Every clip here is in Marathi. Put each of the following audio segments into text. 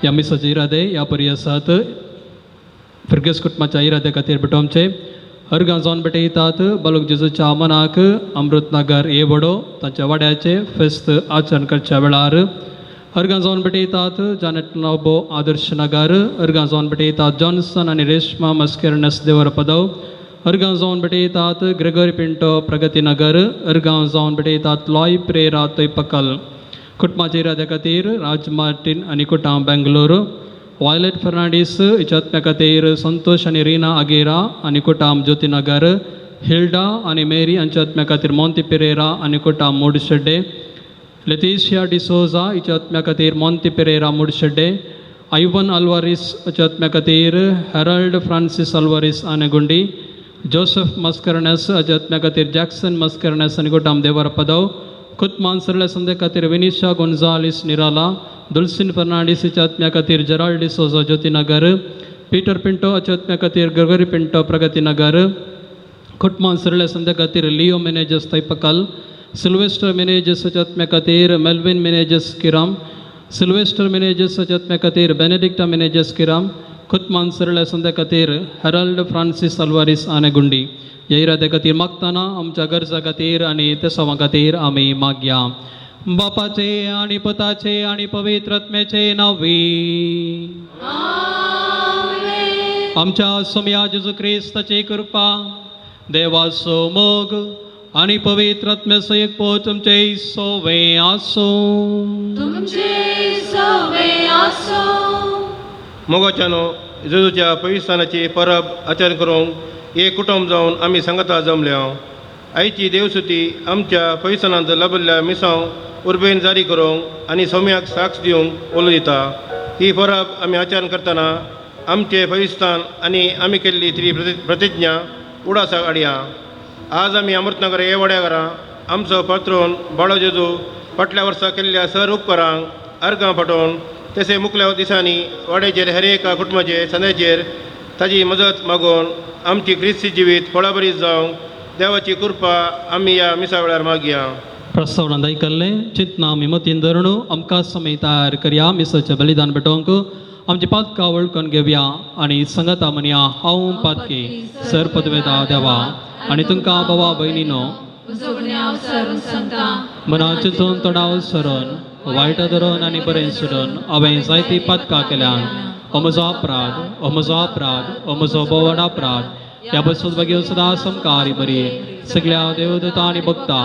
Yami sajirade ya pariyasat Fergus kutmacha irade katir betomche Harganzon beteitat baluk jizu chamanak Amrut Nagar evado tancha wadache fest आचरण करच्या वेळार Harganzon beteitat Janet Nobo Adarsh Nagar Harganzon beteitat Johnson आणि रेश्मा मस्करनस देवर पदव Harganzon beteitat Gregory Pinto Pragati Nagar Harganzon beteitat Loy Prera Toipakal कुटुंबाचे इराद्या खातीर राज मार्टिन आनी कुटाम बेंगलोर वायलेट फर्नांडीस इचात्म्या खातीर संतोष आनी रिना आगेरा आनी कुटाम ज्योतिनगर हिल्डा आनी मेरी हांच्या आत्म्या खातीर मोंती पेरेरा आनी कुटाम मुडशेड्डे लेतिशिया डिसोजा हिच्या आत्म्या खातीर मोंती पेरेरा मुडशेड्डे आयवन आल्वारिस हांच्या आत्म्या खातीर Herald Francis Alvares Anegundi Joseph मस्करनेस हांच्या आत्म्या खातीर जॅक्सन मस्करनेस आनी कुटाम देवर पदव खुद मानसरले संदे खातीर विनिशा गोन्जालिस निराला दुल्सिन फर्नांडीस आत्म्या खातीर जेराल्ड डिसोजा ज्योतिनगर पीटर पिंटो आत्म्या खातीर ग्रेगोरी पिंटो प्रगती नगर खुद मानसरले संदे खातीर लिओ मेनेजस तैपकल सिल्वेस्टर मेनेजस आत्म्या खातीर मेल्विन मेनेजस किराम सिल्वेस्टर मेनेजस आत्म्या खातीर बेनेडिक्टा मेनेजस किराम खुद मानसरले संदे खातीर हेरल्ड फ्रांसीस आल्वारिस आनेगुंडी ह्या इराद्या खातीर मागतना आमच्या गरजा खातीर आनी त्या सवा खातीर आमी मागया बापाचे आनी पुताचे आनी पवित्र आत्म्याचे नांवी आमच्या सोम्या जेजू क्रिस्ताची कृपा देवाचो मोग आनी पवित्र आत्म्याचो एकपो तुमचे सोवे आसो मोगाच्यानो जेजूच्या पवित्रानाची परब आचरण करूंक एक कुटुंब जावन आमी संगता जमल्या आयची देवसुती आमच्या पवित्रानांत लभल्ल्या मिसांव उर्बेन जारी करूंक आनी सौम्याक साक्ष दिवंक ओलो दिता ही परब आमी आचरण करतना आमचे पवित्रान आनी आमी केल्ली ती प्रतिज्ञा उडासाक हाडया आज आमी अमृतनगर हे वड्याघरा आमचो पात्रोन बाळो जेजू फाटल्या वर्सा केल्ल्या सर उपकारांक अर्गां फाटोवन तशें मुखल्या दिसांनी वाड्याचेर हेर एका कुटुंबाचे संदेचेर ताजी मजत मागून आमची क्रिस्ती जिवीत फळाबरी जावंक देवाची कृपा आमी ह्या मिसा वेळार मागया प्रस्तावना आयकल्ले चिंतना आमी मतीन धरून आमकां समय तयार करया मिसाचें बलिदान भेटोवंक आमची पातकां वळखून घेवया आनी संगता म्हणया हांव पातकी सर पदवेदा देवा आनी तुमकां भावा भयणीनो मनाचे चिंतून तोंडाव सरून वायट धरून आनी बरें सोडून हांवें जायतीं पातकां केल्यान हो म्हजो अपराध हो म्हजो बोवाड अपराध ह्या बसून मागीर सदां समकारी बरी सगळ्या देवदूतां आनी भक्तां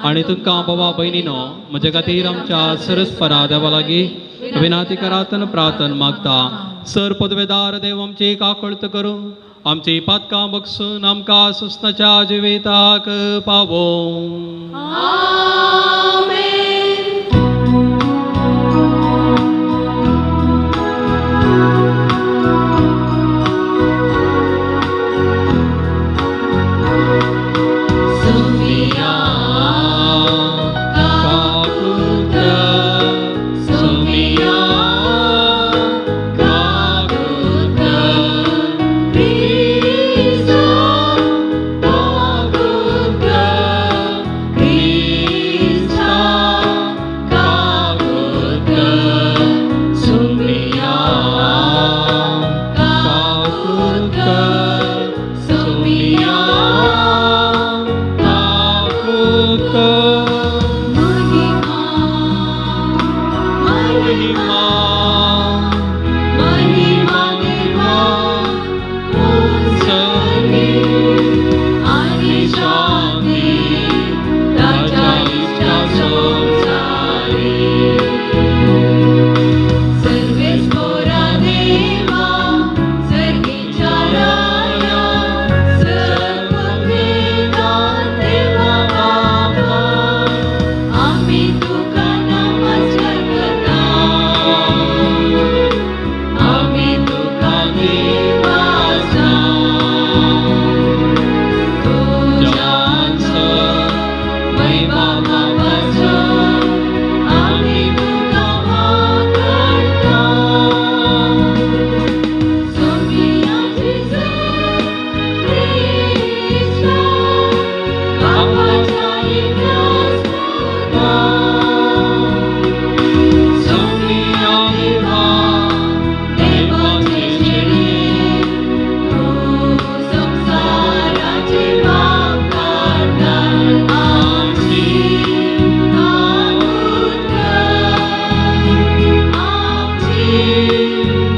आनी तुमकां भावा भयणीनो म्हजे खातीर आमच्या सरस्परा देवा लागीं विनाती करातन प्रार्थना मागता सर पदवेदार देव आमची काकळत करूं आमची पातकां बगसून आमकां सुस्नाच्या जिविताक पावो सोमिया तापुत महिमा उंचणी आणि शांती त्याच्या इच्छा संसारी सर्वेश्वरा देवा सर्गीच्या राया सर्ववेदांत देवा बाबा आम्ही तुका नमस्कार करता आम्ही तुका देवाचा तुझ्याच महिमा बाबाचा आम्ही तुका वाकळता सोमिया जिजू ख्रिस्ता बाबाच्या इतिहास पुरा सोमिया देवा देवाचे शेळी तू संसाराची बाब काढणार आमची नाऊत कर आमची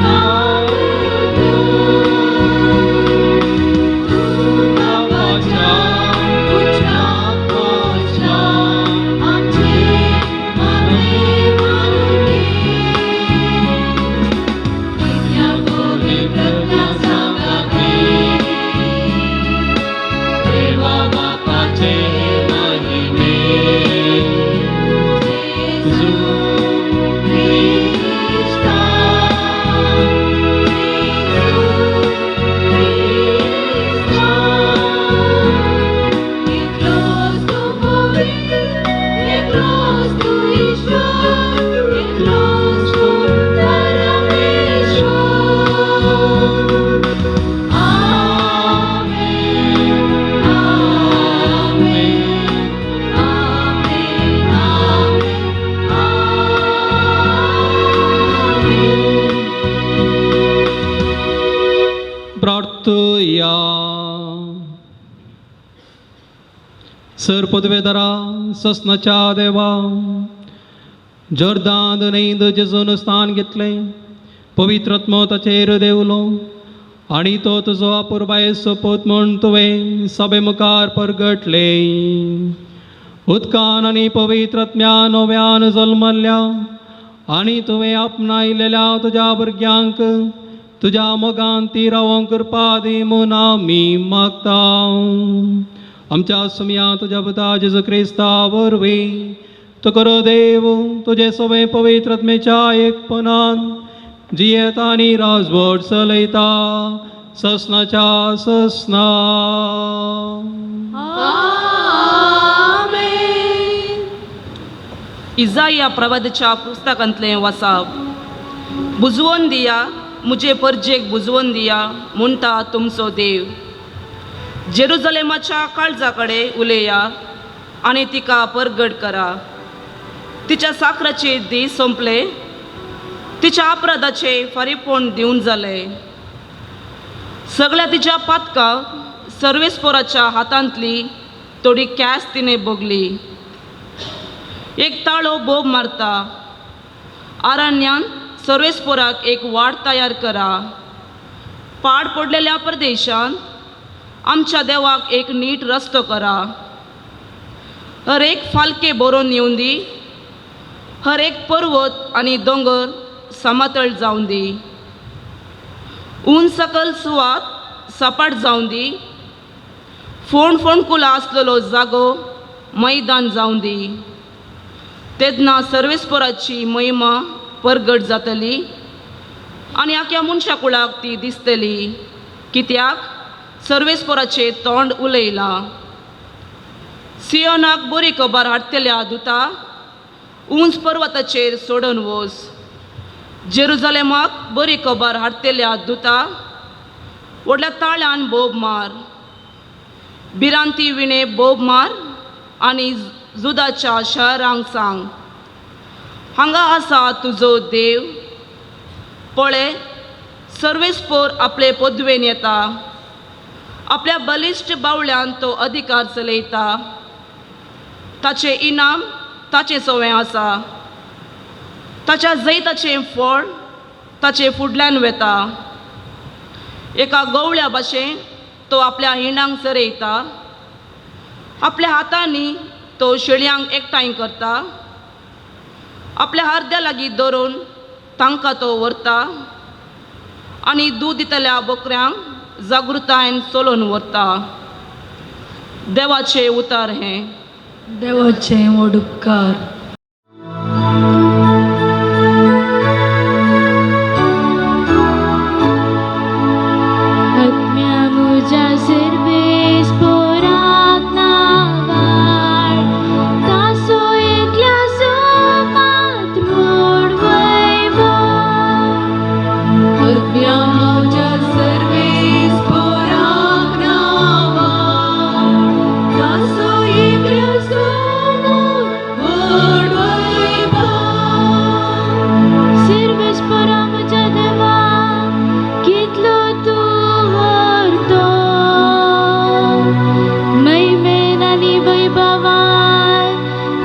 नाऊत तू बाबाच्या उच्चार पोचला आमची मागणी मारून घे इथल्या पवित्रत्या सांगाते देवा बापाचे महिमे जेजू ख्रिस्ता जेजू ख्रिस्ता Eclos tu poder, eclos tu ईश्वर, eclos tu परमेश्वर. आमेन, आमेन, आमेन, आमेन. प्रार्थूया सर पदवेदारा ससनाच्या देवा जर्दान नैंद जेजून स्थान घेतले पवित्रत्म ताचेर देवलो आणि तो तुजो अपुरबाय सोपोत म्हूण तुवें सभे मुखार परगटले उदकान आनी पवित्रत्म्यान नव्यान जल्मल्या आणि तुवें आपणायलेल्या तुज्या भुरग्यांक तुज्या मोगान ती रावोंक कृपा दी म्हूण आमी मागता आमच्या सुमया तुज्या पुता जेजू क्रिस्ता वरवीं तो करो देव तुजे सगळे पवित्रत्मेच्या एकपणान जियेत आनी राजवट चलयता ससनाच्या ससना आमेन. इजाया प्रवादच्या पुस्तकांतलें वाचप बुजवून दिया मुजे परजेक बुजवून दिया म्हणटा तुमचो देव जेरुजलेमाच्या काळजा कडेन उलया आनी तिका परगट करा तिच्या साखराचे दीस संपले तिच्या अपराधाचे फारीपण दिवन जाले सगळ्या तिच्या पातकां सर्वेस्पोराच्या हातांतली थोडी कॅस तिने भोगली एक ताळो बोब मारता आरण्यांत सर्वेस्पोराक एक वाड तयार करा पाड पडलेल्या प्रदेशांत आमच्या देवाक एक नीट रस्तो करा हर एक फालके बरोवन येवन दी हर एक पर्वत आनी दोंगर समतळ जावन दी ऊन सकल सुवात सपाट जावन दी फोंड फोंडकुलां आसलेलो जागो मैदान जावन दी तेदना सर्वेस्पोराची महिमा परगट जातली आनी आख्या मनशा कुळाक ती दिसतली कित्याक सर्वेस्पोराचे तोंड उलयलां सियोनाक बरी खबर हाडटल्या दुता उंच पर्वताचेर सोडून वच जेरुजलेमाक बरी खबर हाडटल्या दुता व्हडल्या ताळ्यान बोब मार भिरांती विणे बोब मार आनी जुदाच्या शहरांक सांग हांगा आसा तुजो देव पळय सर्वेस्पोर आपले पदवेन येता, आपल्या बलिश्ट बावळ्यान तो अधिकार चलयता, ताचे इनाम ताचे सवय आसा, ताच्या जैताचें फळ ताचे फुडल्यान वेता. एका गवळ्या भाशेन तो आपल्या हिणांक सरयता, आपल्या हातांनी तो शेळयांक एकठांय करता, आपल्या हार्द्या लागीं धरून तांकां तो व्हरता आनी दूद दितल्या बोकऱ्यांक जागृतायेन चलोवन व्हरता. देवाचें उतार हें. देवाचें व्हड उपकार. आत्म्या म्हज्या सर्वेस पोराक नावाड, तासो एकल्या सोमात मोड वैभव. आत्म्या म्हज्या सर्वेस पोराक नावाड, तासो एकल्या सोमात मोड वैभव. सर्वेस पोरा म्हज्या देवा, कितलो तूं व्हरतो, मैमेन आनी वैभवान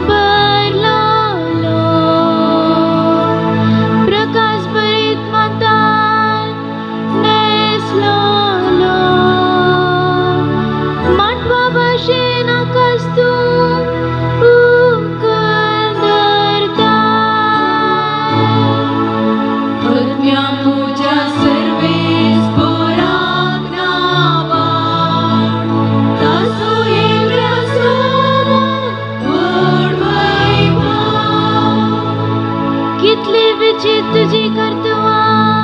भरलोलो. प्रकाश भरीत मातान नेसलोलो, माटवा भाशेन आकाश तूं उखल धरता. आत्म्या म्हज्या सर्वेस पोराक नावाड, तासो एकल्या सोमात व्हड वैभव. कितली विचित्र तुजी कर्तुवां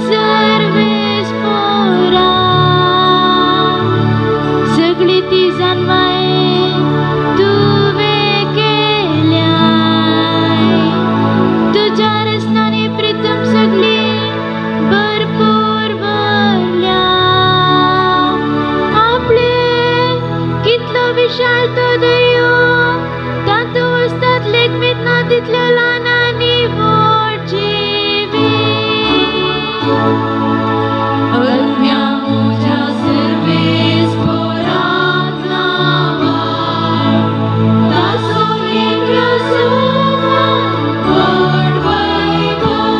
सर्वेस पोरा, सगळी ती जन्माये तुवें केल्याय. तुज्या रस्त्यांनी प्रितम सगळी भरपूर भरल्या. आपले कितलो विशाल तो दर्यो, तातूं वसतात लेखमीत ना तितल्यो ल्हान आनी व्हड जिवी. आत्म्या म्हज्या सर्वेस पोराक नावाड, तासो एकल्या सोमात व्हड वैभव.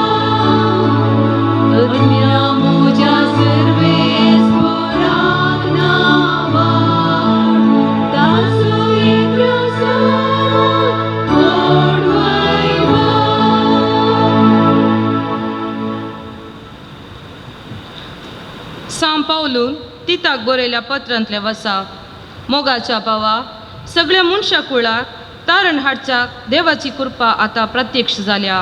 आत्म्या म्हज्या सर्वेस पोराक नावाड, तासो एकल्या सोमात व्हड वैभव. सांत पावलून तिताक बरयल्या पत्रांतले वसाप. मोगाच्या भावा, सगळ्या मनशा कुळाक तारण हाडच्याक देवाची कृपा आतां प्रत्यक्ष जाल्या.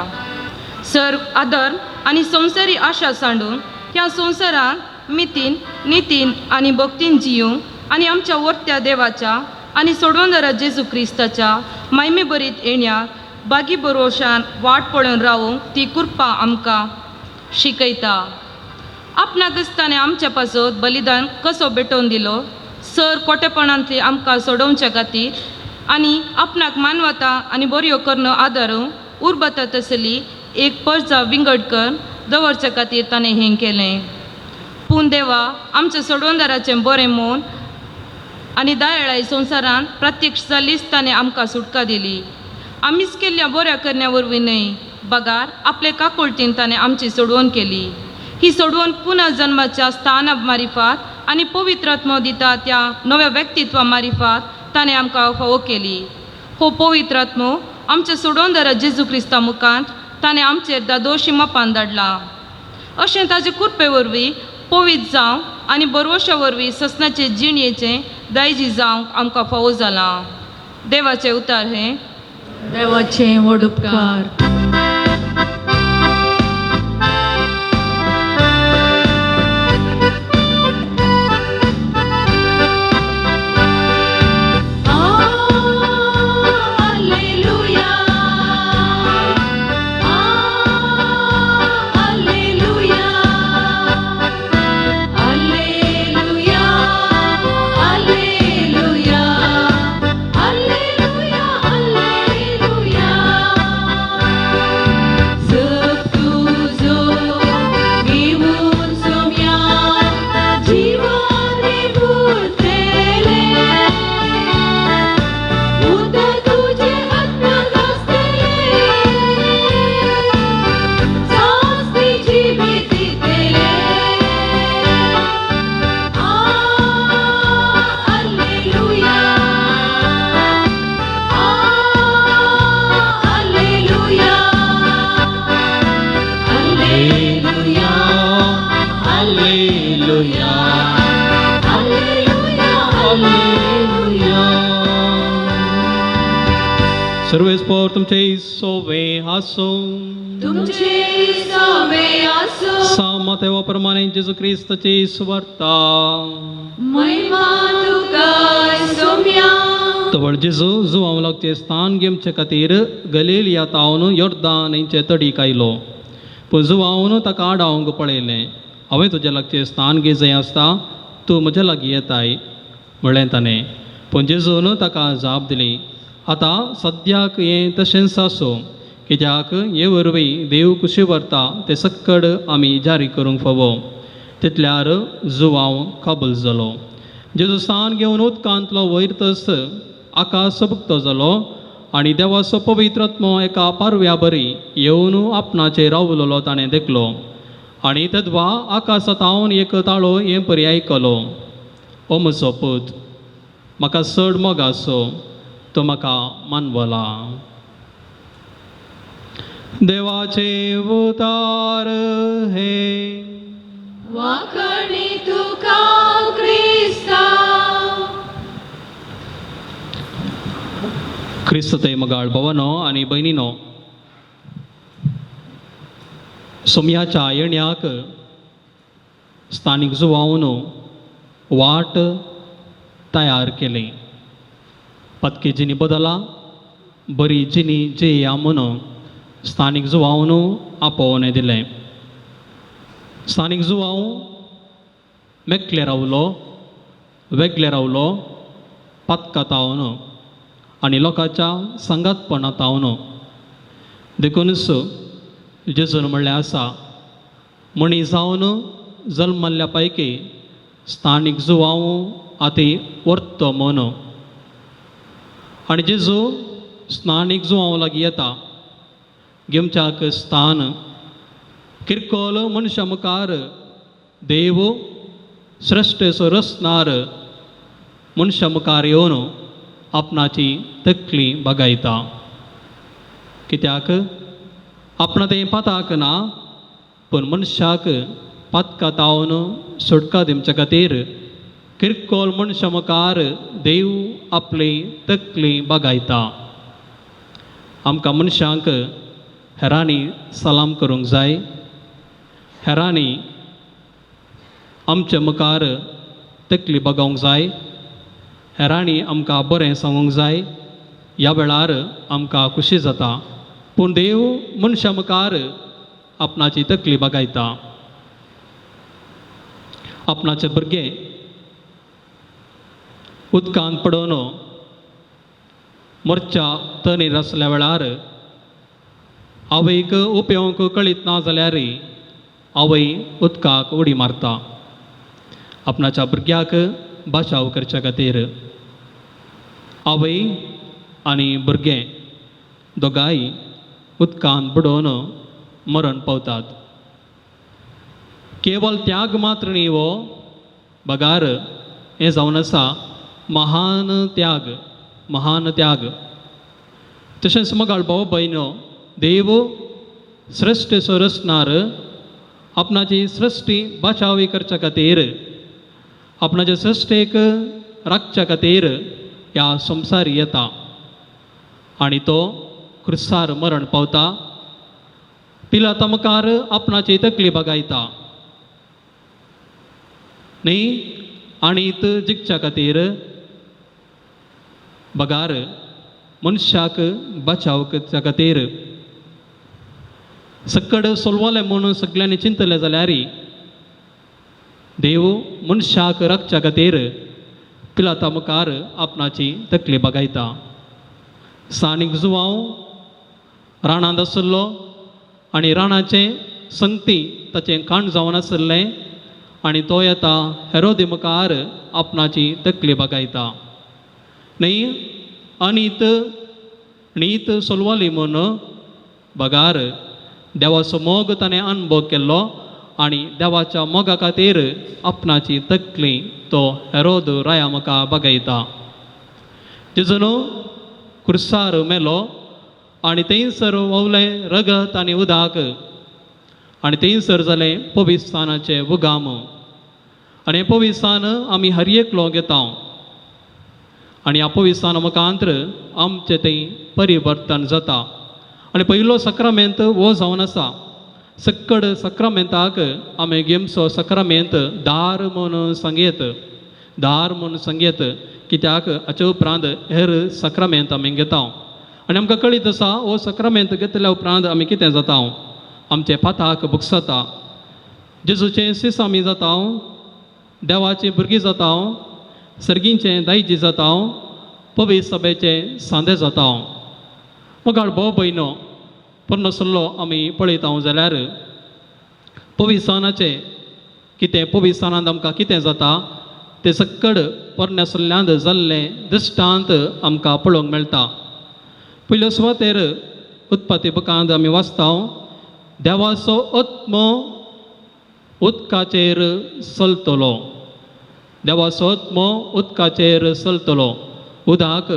सर्व आदर आनी संवसारी आशा सांडून ह्या संवसारांत मितीन नितीन आनी भक्तीन जियूंक आनी आमच्या वर्त्या देवाच्या आनी सोडवंदरा जेजू क्रिस्ताच्या महिमे बरीत येण्याक बागी भरोशान वाट पळोवन रावूंक ती कृपा आमकां शिकयता. आपणाक आसताना आमच्या पासत बलिदान कसो भेटोवन दिलो, सर कोटेपणांतली आमकां सोडोवच्या खातीर आनी आपणाक मानवता आनी बऱ्यो करणो आदारूंक उर्बता तसली एक पर्जा विंगडकर दवरच्या खातीर ताणें हें केलें. पूण देवा आमच्या सोडवंदाराचें बरें मोन आनी दयाळाय संवसारांत प्रत्यक्ष जालीच ताणें आमकां सुटका दिली. आमीच केल्ल्या बऱ्या करण्या वरवीं न्हय, बगार आपले काकुळटीन ताणें आमची सोडवण केली. ही सोडवण पुनर्जन्माच्या स्थाना मारिफात आनी पवित्र आत्मो दिता त्या नव्या व्यक्तित्वा मारिफात ताणें आमकां फावो केली. हो पवित्र आत्मो आमच्या सोडवंदरा जेजू क्रिस्ता मुखांत ताणें आमचेर दादोशी मापान धाडला. अशें ताजे कृपे वरवीं पवित्र जावंक आनी बरवशा वरवीं ससनाचे जिणयेचें दायजी जावंक आमकां फावो जालां. देवाचें उतार हें. देवाचें व्हड उपकार. हालेलुया. सर्वेस्पोर तुमचे सोवे आसो. तुमचे सावे आसो. सामतेवा प्रमाणे जेजू ख्रिस्ताची सुवार्ता. महिमा तुका सोम्या. तवळ जेजू जुवांवलाकचे स्थान घेवचे खातीर गलीलिया तावन योर्दान हेंचे तडीक आयलो. पूण जुवांवन ताका आडावंक पळयलें. हांवें तुजे लागचें स्थान घे जंय आसता तूं म्हज्या लागीं येताय म्हणलें ताणें. पूण जेजून ताका जाप दिली, आतां सद्याक हें तशेंच आसूं, कित्याक हे वरवीं देव कुशी व्हरता ते सक्कड आमी जारी करूंक फावो. तितल्यार जुवांव काबूल जालो. जेजू स्थान घेवन उदकांतलो वयरतस आकाश बुकतो जालो आनी देवाचो पवित्र आत्मो एका पारव्या बरी येवन आपणाचेर रावलोलो ताणें देखलो. आनी तेदवा आकाशांतावन एक ताळो हे परी आयकलो, ओ म्हजो पूत, म्हाका चड मोग आसो, तो म्हाका मानवला. देवाचे उतार हे वाखणी तुका क्रिस्ता. क्रिस्त ते मगाळ भवनो आनी भयणीनो, सोम्याच्या येण्याक स्थानीक जुवांवन वाट तयार केली. पत्की जिनी बदला, बरी जिनी जेया म्हणून स्थानीक जुवांवन आपोवणें दिलें. स्थानीक जुवांव मेकले रावलो, वेगळे रावलो, पातकातावन आनी लोकांच्या सांगातपणांतावन. देखूनच जेजून म्हणलें आसा, मणी जावन जल्मल्ल्या पैकी स्थानीक जुवांव आती व्हरतो म्हणून. आनी जेजू स्थानीक जुवांव लागीं येता. घेवच्याक स्थान किरकोल मनशा मुखार देव श्रेश्ठेचो रचणार मनशा मुखार येवन आपणाची तकली बगायता. कित्याक आपणा तें पाताक ना, पूण मनशाक पातकातावन सुटका दिवचे खातीर किरकोल मनशा मुखार देव आपली तकली बगायता. आमकां मनशांक हेरांनी सलाम करूंक जाय. हेरांनी आमच्या मुखार तकली बगावंक जाय. हेरांनी आमकां बरें सांगूंक जाय. ह्या वेळार आमकां खुशी जाता. पूण देव मनशा मुखार आपणाची तकली बगायता. आपणाचे भुरगे उदकांत पडोवन मोर्चा तनीर आसल्या वेळार आवयक उपेवंक कळीत ना जाल्यार आवय उदकाक उडी मारता आपणाच्या भुरग्याक बचाव करच्या खातीर. आवय आनी भुरगें दोगांय उदकांत बुडोवन मरण पावतात. केवल त्याग मात्र न्ही हो, बगार हें जावन आसा महान त्याग, महान त्याग. तशेंच मगाळ भाव भयणो, देव सृश्टेचो रचणार आपणाची सृश्टी बचावी करच्या खातीर, आपणाच्या सृश्टेक राखच्या खातीर ह्या संवसारी येता आनी तो क्रुसार मरण पावता. पिलाता मुखार आपणाची तकली बगायता न्ही, आणीत जिखच्या खातीर बगार मनशाक बचाव करच्या खातीर सक्कड सोलवलें म्हणून सगळ्यांनी चिंतलें जाल्यार देव मनशाक राखच्या खातीर पिलाता मुखार आपणाची तकली बगायता. स्थानीक जुवांव राणांत आसलो आनी राणाचें संगती ताचें काण जावन आसलें आनी तो येता हेरोदे मुखार आपणाची तकली बगायता. न्ही अनीत नीत सोलवली म्हणून बगार देवाचो मोग ताणें अनुभव केल्लो आनी देवाच्या मोगा खातीर आपणाची तकली तो हेरोद राया मुखार बगयता. जेजून क्रुसार मेलो आनी थंयसर वोवलें रगत आनी उदक आनी थंयसर जालें पवित्रस्थानाचें उगाम. आनी हें पवित्रस्थान आमी हर एकलो घेता. आनी अपोविसान मुखांतर आमचें तें परिवर्तन जाता आनी पयलो सक्रामेंत हो जावन आसा सक्कड सक्रामेंताक आमी घेमचो सक्रामेंत दार म्हणून सांगयत दार म्हणून सांगयत कित्याक हाचे उपरांत हेर सक्रामेंत आमी घेता आनी आमकां कळीत आसा हो सक्रामेंत घेतल्या उपरांत आमी कितें जाता आमचे पाताक भुगसता जेजूचें सीस आमी जाता देवाची भुरगीं जाता सर्गींचें दायजी जाता पवित्र सभेचें सांदे जाता मोगाळ भाव भयणो परनसल्लो आमी पळयता जाल्यार पवित्रानाचें कितें पवित्रानांत आमकां कितें जाता तें सक्कड परनसल्ल्यांत जाल्लें दृश्टांत आमकां पळोवंक मेळटा पयल्या सुवातेर उत्पत्ती बुकांत आमी वाचता देवाचो आत्म उदकाचेर चलतलो देवाचो आत्म उदकाचेर चलतलो उदक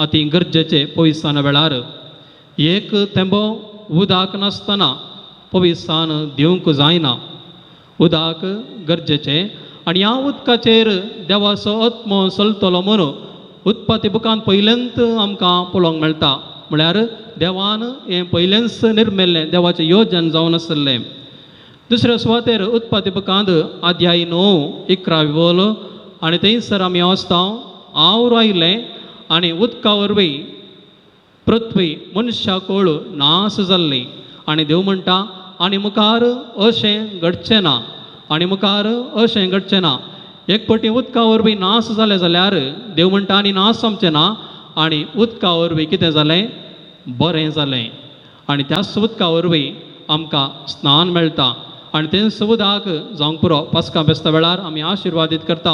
अति गरजेचें पवित्राना वेळार एक थेंबो उदक नासतना पवित्रान दिवंक जायना उदक गरजेचें आनी ह्या उदकाचेर देवाचो आत्म चलतलो म्हणून उत्पत्ती बुकांत पयलेंत आमकां पळोवंक मेळटा म्हळ्यार देवान हें पयलेंच निर्मेल्लें देवाचें योजन जावन आसलें दुसऱ्या सुवातेर उत्पत्ती बुकांत अध्याय 9:11 बोल आनी थंयसर आमी वाचता हांव रायलें आनी उदका वरवीं पृथ्वी मनशाकूळ नास जाल्ली आनी देव म्हणटा आनी मुखार अशें घडचें ना आनी मुखार अशें घडचें ना एक पटी उदका वरवीं नास जालें जाल्यार देव म्हणटा आनी नास आमचें ना आनी उदका वरवीं कितें जालें बरें जालें आनी त्याच उदका वरवीं आमकां स्नान मेळटा आनी तेंच उदक जावंक पुरो पास्का बेस्ता वेळार आमी आशिर्वादीत करता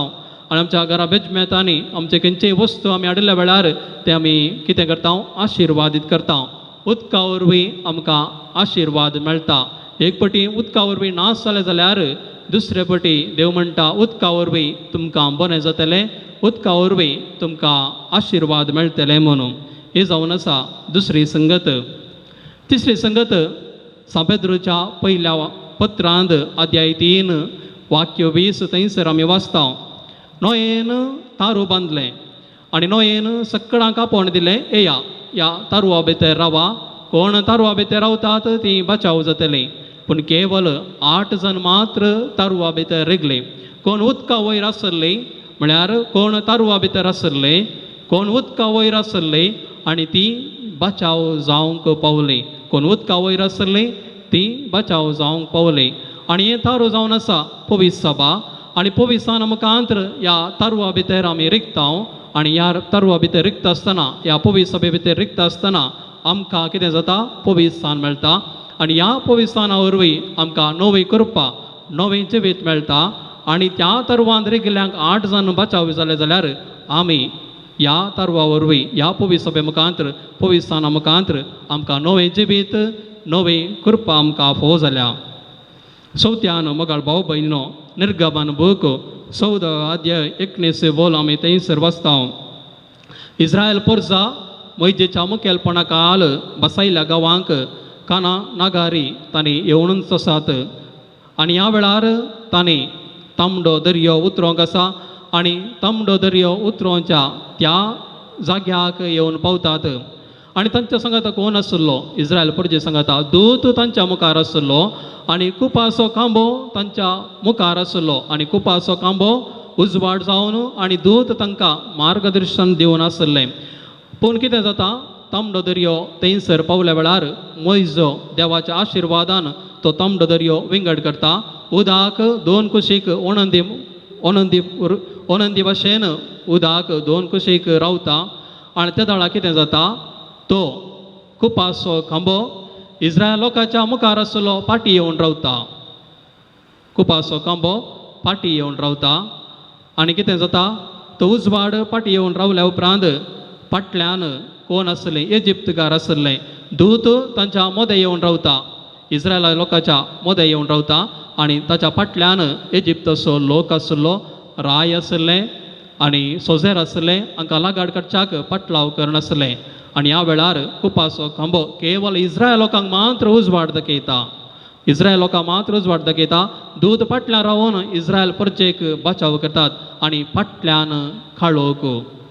आनी आमच्या घरा बेजमेतांनी आमचे खंयचेय वस्तू आमी हाडिल्ल्या वेळार ते आमी कितें करता आशिर्वादीत करता उदका वरवीं आमकां आशिर्वाद मेळटा एक पटी उदका वरवीं नास जालें जाल्यार दुसरे पटी देव म्हणटा उदका वरवीं तुमकां बरें जातलें उदका वरवीं तुमकां आशिर्वाद मेळटले म्हणून ही जावन आसा दुसरी संगत तिसरी संगत सांपेद्रूच्या पयल्या पत्रांत अध्याय 3 वाक्य 20 थंयसर आमी वाचता नोयेन तारू बांदलें आनी नोयेन सक्कडांक आपोवण दिलें येया ह्या तारुआ भितर रावा कोण तारुआ भितर रावतात तीं बचाव जातलीं पूण केवल 8 जण मात्र तारुआ भितर रिगले कोण उदका वयर आसले म्हळ्यार कोण तारुआ भितर आसले कोण उदका वयर आसले आनी तीं बचाव जावंक पावले कोण उदका वयर आसले तीं बचाव जावंक पावले आनी हें तारू जावन आसा पवित्र सभा आनी पवित्रान मुखांतर ह्या तारुआ भितर आमी रिगता आनी ह्या तारुआ भितर रिगत आसतना ह्या पवित्र सभे भितर रिगत आसतना आमकां कितें जाता पवित्रान मेळटा आनी ह्या पवित्राना वरवीं आमकां नवी कृपा नवें जिवीत मेळटा आनी त्या तारुआंत रिगिल्ल्यांक 8 जण बचाव जाले जाल्यार आमी ह्या तारुआ वरवीं ह्या पवित्र सभे मुखांतर पवित्राना मुखांतर आमकां नवें जिवीत नवी कृपा आमकां फोव जाल्या चवथ्यान मोगाळ भाव भयणो निर्गमन बूक 14 अध्याय 19 बोल आमी थंयसर वाचता इस्रायल पोरसा मोइजेच्या मुखेलपणा काल बसयल्या गांवांक काना नागारी तांणी येवनूच आसात आनी ह्या वेळार तांणी तांबडो दर्यो उतरोंक आसा आनी तांबडो दर्यो उतरोवच्या त्या जाग्याक येवन पावतात आनी तांच्या सांगात कोण आसलो इस्रायल परजे सांगात दूत तांच्या मुखार आसलो आनी कुपाचो खांबो तांच्या मुखार आसलो आनी कुपाचो खांबो उजवाड जावन आनी दूत तांकां मार्गदर्शन दिवन आसलें पूण कितें जाता तांबडो दर्यो थंयसर पावल्या वेळार मोइजो देवाच्या आशिर्वादान तो तांबडो दर्यो विंगड करता उदक 2 कुशीक ओनंदी भाशेन उदक 2 कुशीक रावता आनी त्या दाळा कितें जाता तो कुपाचो खांबो इस्रायल लोकांच्या मुखार आसलो पाटी येवन रावता कुपाचो खांबो पाटी येवन रावता आनी कितें जाता तो उजवाड पाटी येवन रावल्या उपरांत फाटल्यान कोण आसलें इजिप्तकार आसलें दूत तांच्या मोदें येवन रावता इस्रायल लोकांच्या मोदें येवन रावता आनी ताच्या फाटल्यान इजिप्तचो लोक आसलो राय आसलें आनी सोजेर आसलें हांकां लागाड काडच्याक पाटलाव करनासलें आनी ह्या वेळार कुपाचो खांबो केवल इस्रायल लोकांक मात्र उजवाड दाखयता इस्रायल लोकांक मात्र उजवाड दाखयता दूत फाटल्यान रावून इस्रायल परचेक बचाव करतात आनी फाटल्यान खाळोक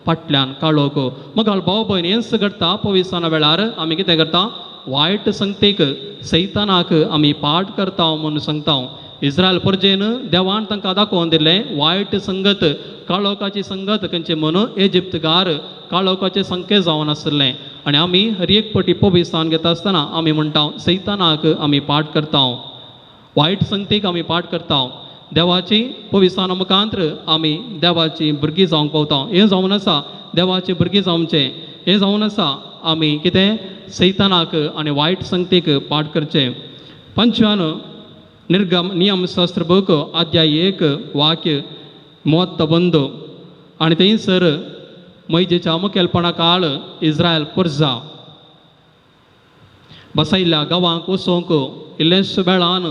फाटल्यान काळोख मगाल भाव भयण हेंच करता पविसाना वेळार आमी कितें करता वायट संगतेक सैतानाक आमी पाट करता म्हणून सांगता इस्रायल परजेन देवान तांकां दाखोवन दिलें वायट संगत काळोखाची संगत खंयचे म्हणून इजिप्तगार काळोखाचे संख्ये जावन आसलें आनी आमी हर एक पटी पविसान घेता आसतना आमी म्हणटा सैतानाक आमी पाट करता वायट संगतीक आमी पाट करता देवाची पविसाना मुखांत्र आमी देवाची भुरगीं जावंक पावता हें जावन आसा देवाची भुरगीं जावचें हें जावन आसा आमी कितें सैतानाक आनी वायट संगतीक पाट करचें पंचव्यान निर्गम नियमशास्त्र बूक अध्याय 1 वाक्य 31 आनी थंयसर मैजेच्या मुखेलपणा काळ इस्रायल पुर्जा बसयल्ल्या गांवांक वचोंक इल्लेंच वेळान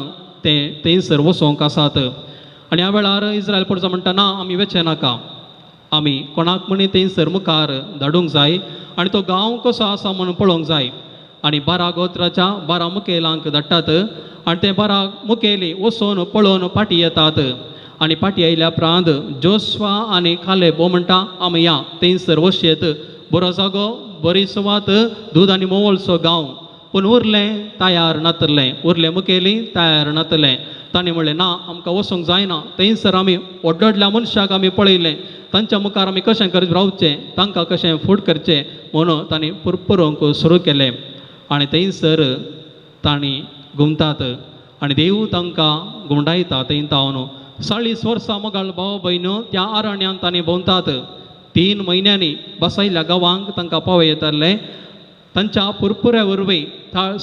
ते थंयसर वचोंक आसात आनी ह्या वेळार इस्रायल पुर्जा म्हणटा ना आमी वचचे नाका आमी कोणाक म्हणी थंयसर मुखार धाडूंक जाय आनी तो गांव कसो आसा म्हणून पळोवंक जाय आनी 12 गोत्राच्या 12 मुखेलांक धाडटात आनी ते 12 मुखेली वचोन पळोवन फाटीं येतात आनी फाटीं आयल्या उपरांत जोस्वा आनी कालेब म्हणटा आमी या थंयसर वशेत बरो जागो बरी सुवात दूद आनी मोवळसो गांव पूण उरलें तयार नातलें उरलें मुखेली तयार नातलें तांणी म्हणलें ना आमकां वचोंक जायना थंयसर आमी व्हडल्या मनशाक आमी पळयलें तांच्या मुखार आमी कशें करत रावचें तांकां कशें फूड करचें म्हणून तांणी पुरपुरोवंक सुरू केलें आनी थंयसर तांणी घुमतात आनी देव तांकां गुंडायता थंय तावन 40 वर्सां मोगाळ भाव भयण्यो त्या अरण्यांत तांणी भोंवतात 3 म्हयन्यांनी बसयल्ल्या गांवांक तांकां पावय येताले तांच्या पुरपुऱ्या वरवीं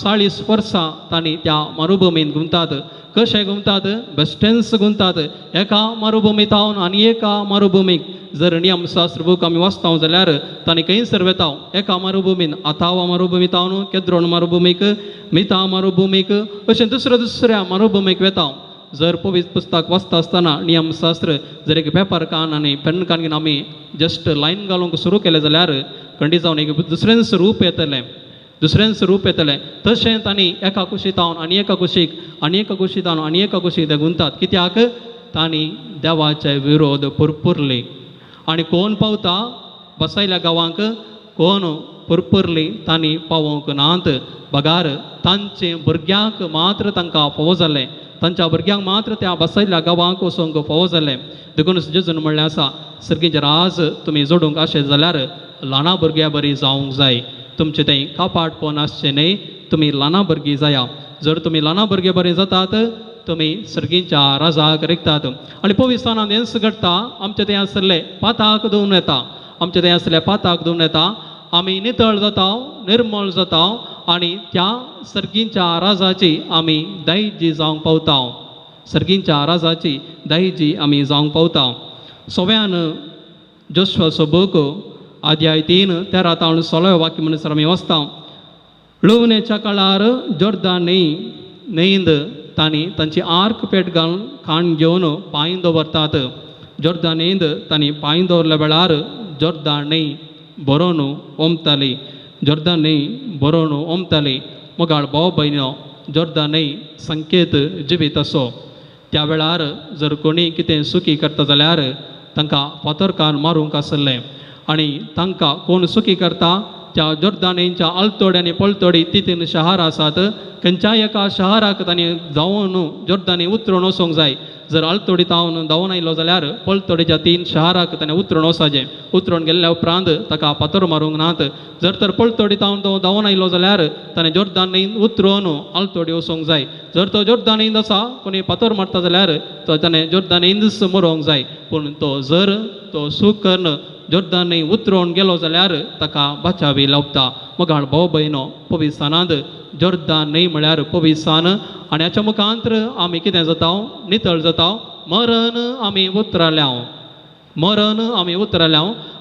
40 वर्सां तांणी त्या मरुभुमींत घुमतात कशें घुमतात बेस्टेन्स घुमतात एका मरुभुमी तावन आनी एका मरुभुमीक जर नियमशास्त्र बूक आमी वाचता जाल्यार तांणी खंयसर वेता एका मरुभुमीन आतावा मरुभुमी तावन केद्रोन मरुभुमीक मिता मरुभुमीक अशें दुसऱ्या मरुभुमीक वेता जर पवित्र पुस्तक वाचता आसतना नियमशास्त्र जर एक पेपर कान आनी पेन कान घेवन आमी जस्ट लायन घालूंक सुरू केलें जाल्यार खंडी जावन एक दुसरेंच रूप येतलें तशें तांणी एका कुशीक तावन आनी एका कुशीक आनी एका कुशीक तावन आनी एका कुशीक ते गुंतात कित्याक तांणी देवाचे विरोध पुरपुरली आनी कोण पावता बसयल्या गांवांक कोण पुरपुरली तांणी पावोंक नात बगार तांचे भुरग्यांक मात्र तांकां फावो जालें तांच्या भुरग्यांक मात्र त्या बसयल्ल्या गांवांक वचोंक फावो जालें देखून जेजून म्हणलें आसा सर्गीचें राज तुमी जोडूंक आशें जाल्यार ल्हाना भुरग्यां बरीं जावंक जाय तुमचें तें कापाटपण आसचें न्ही तुमी ल्हाना भुरगीं जाया जर तुमी ल्हाना भुरगीं बरीं जातात तुमी सर्गीच्या राजाक रिकतात आनी पवित्रांत हेंच घडटा आमचें तें आसलें पाताक धुवन येता आमी नितळ जाता निर्मळ जाता आनी त्या सर्गीच्या राजाची आमी दायजी जावंक पावता सर्गीच्या राजाची दायजी आमी जावंक पावता सव्यान जोश्वाचो बूक अध्याय 3 13 तावन 16 वाक्य म्हणसर आमी वाचता लुवणेच्या काळार जोर्दान न्हंयेंत तांणी तांची आर्क पेट घालून खाण घेवन पांय दवरतात जोर्दान न्हंयेंत तांणी पांय दवरल्या वेळार जोर्दान न्हंय बरोवन ओमताली मोगाळ भाव भयण्यो जोर्दान न्हंय संकेत जिवीत असो त्या वेळार जर कोणी कितें सुखी करता जाल्यार तांकां फातोरकार मारूंक आसलें आनी तांकां कोण सुखी करता त्या जोर्दान न्हंयच्या आलतोड आनी पळतोडी 3 शहर आसात खंयच्याय एका शहराक तांणी जावन जोर्दान न्हंय उतरून वचोंक जाय जर आलतोडी तावन धांवन आयलो जाल्यार पळतोडीच्या 3 शहराक ताणें उतरून वचचें उतरून गेल्ल्या उपरांत ताका फातर मारूंक नात जर तर पळतोडी तावन तो धांवन आयलो जाल्यार ताणें जोर्दान न्हंयेंत उतरून आलतोडी वचोंक जाय जर तो जोर्दान न्हंयेंत आसा कोणी फातर मारता जाल्यार तो ताणें जोर्दान न्हंयेंतच मरोंक जाय पूण तो सूख करून जोर्दान न्हंय उतरून गेलो जाल्यार ताका बाचावी लाभता मोगाळ भाव भयणो पवित्रांत जोर्दान न्हंय म्हळ्यार पवित्रान आनी हाच्या मुखांत्र आमी कितें जाता नितळ जाता मरण आमी उतरल्या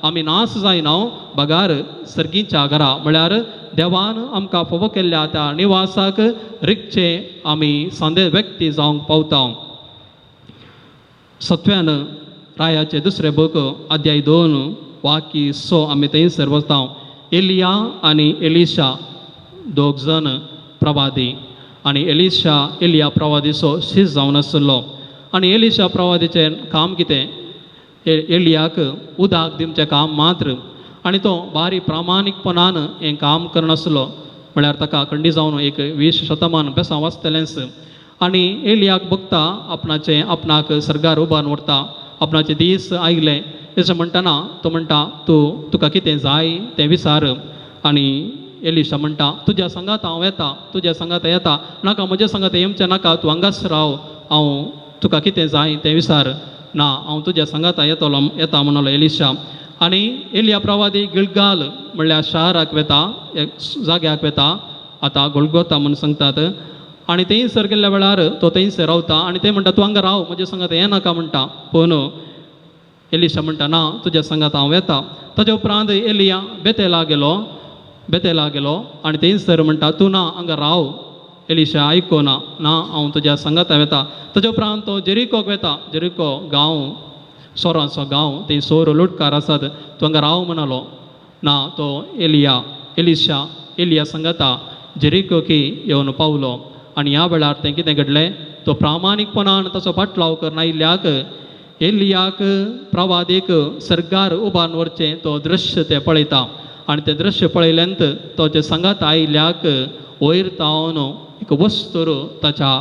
आमी नाश जायना बगार सर्गीच्या घरा म्हळ्यार देवान आमकां फावो केल्ल्या त्या निवासाक रिकचे आमी सांदे व्यक्ती जावंक पावता सत्व्यान रायाचे दुसरे बूक अध्याय 2 वाक्य 6 आमी थंयसर वचता एलिया आनी एलिशा दोग जण प्रवादी आनी एलिया प्रवादीचो शीज जावन आसलो आनी एलिशा प्रवादीचें काम कितें एलियाक उदक दिवचें काम मात्र आनी तो बारी प्रामाणीकपणान हें काम करनासलो म्हळ्यार ताका खंडी जावन एक 20 शतमान बेसां वाचतलेंच आनी एलियाक बघता आपणाक सर्गार उबारून व्हरता आपणाचे दीस आयले अशें म्हणटना तो म्हणटा तुका कितें जाय तें विचार आनी एलिशा म्हणटा तुज्या सांगात हांव येता तुज्या सांगात येता नाका म्हज्या सांगात येवचें नाका तूं हांगाच राव हांव तुका कितें जाय तें विचार ना हांव तुज्या सांगात येता म्हणलो एलिशा आनी एलिया प्रवादी गिलगाल म्हणल्यार शाराक वेता जाग्याक वेता आतां गोलगोता म्हूण सांगतात आनी थंयसर गेल्ल्या वेळार तो थंयसर रावता आनी ते म्हणटा तूं हांगा राव म्हज्या सांगात हें नाका म्हणटा पूण एलिशा म्हणटा ना तुज्या सांगात हांव येता ताज्या उपरांत एलिया बेतेला गेलो आनी थंयसर म्हणटा तूं ना हांगा राव एलिशा आयकोना ना हांव तुज्या सांगात येता ताज्या उपरांत तो जेरिकोक वेता जेरिको गांव सोराचो गांव थंय सोर लुटकार आसात तूं हांगा राव म्हणलो ना तो एलिया सांगता जेरिकोकी येवन पावलो आनी ह्या वेळार तें कितें घडलें तो प्रामाणीकपणान ताचो फाटलाव करनायिल्ल्याक एलियाक प्रवादीक सर्गार उबारून व्हरचें तो दृश्य तें पळयता आनी तें दृश्य पळयल्यांत तो जे सांगात आयिल्ल्याक वयर तावन एक वस्तूर ताच्या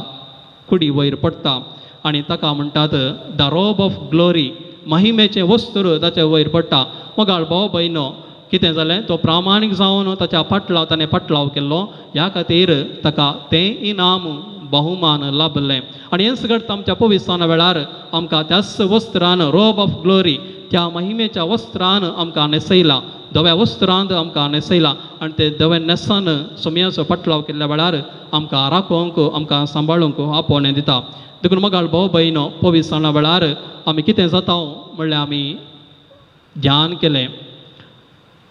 कुडी वयर पडटा आनी ताका म्हणटात द रोब ऑफ ग्लोरी महिमेचें वस्तूर ताच्या वयर पडटा मोगाळ भाव भयणो कितें जालें तो प्रामाणीक जावन ताच्या ताणें फाटलाव केल्लो ह्या खातीर ताका तें इनाम बहुमान लाभलें आनी हें सगळें आमच्या पवित्राना वेळार आमकां त्याच वस्त्रान रोब ऑफ ग्लोरी त्या महिमेच्या वस्त्रान आमकां न्हेसयला धव्या वस्त्रांत आमकां न्हेसयला आनी ते धवे न्हेसन सुमयाचो फाटलाव केल्ल्या वेळार आमकां राखोवंक आमकां सांबाळूंक आपोवणें दिता देखून मोगाळ भाव भयणो पवित्राना वेळार आमी कितें जाता म्हणल्यार आमी ध्यान केलें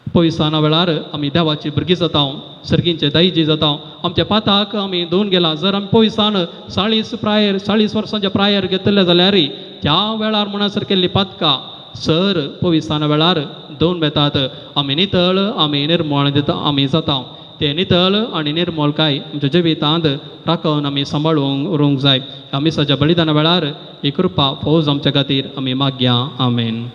पवित्राना वेळार आमी देवाची भुरगीं जाता सर्गींचे दायजी जाता आमच्या पाताक आमी धुवन गेला जर आमी पवित्रान 40 वर्सांच्या प्रायर घेतले जाल्यार त्या वेळार म्हणसर केल्ली पातकां सर पवित्राना वेळार धुवन वेतात आमी नितळ आमी निर्मळ आमी जाता ते नितळ आनी निर्मळकाय आमच्या जिवितांत राखून आमी सांबाळूंक उरूंक जाय आमी सजा बलिदाना वेळार ही कृपा फौज आमच्या खातीर आमी मागया आमेन